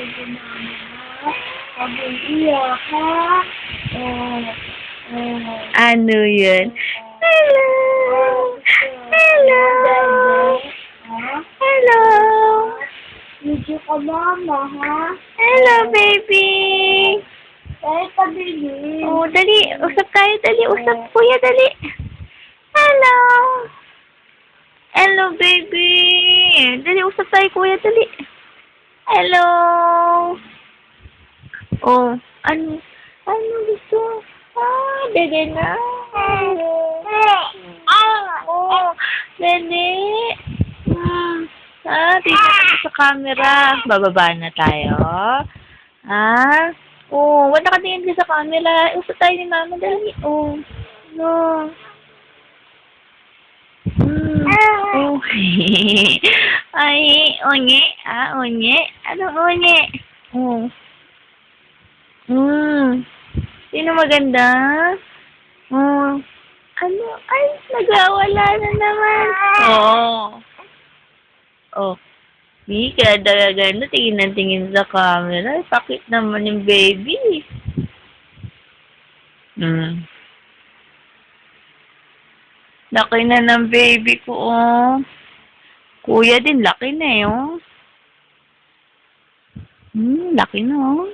baby namin, ha? Huwag iiyak, ha? Oh, oh. Ano yun? Hello! Hello! Ha? Hello! Video ka, mama, ha? Hello, baby! Kahit pa, baby. Oh, dali. Usap tayo, dali. Usap, kuya, dali. Hello! Hello, baby! Dali, usap tayo, kuya, dali. Hello! Oh, ano gusto? Ah, dali na. Oh, dali. Dito tayo sa camera. Bababa na tayo. Ah, oh, wala ka tingin sa camera. Usap tayo ni mama, dali. Oh, no. Oh. Ay, onye. Ah, onye. Anong onye? Oh. Sino maganda? Oh. Ano? Ay, nagwawala na naman. Oh. Oh. Mika, dagaganda. Tingin na tingin sa camera. Pakit naman yung baby. Laki na ng baby ko, oh. Kuya din, laki na eh, oh. Laki na, oh.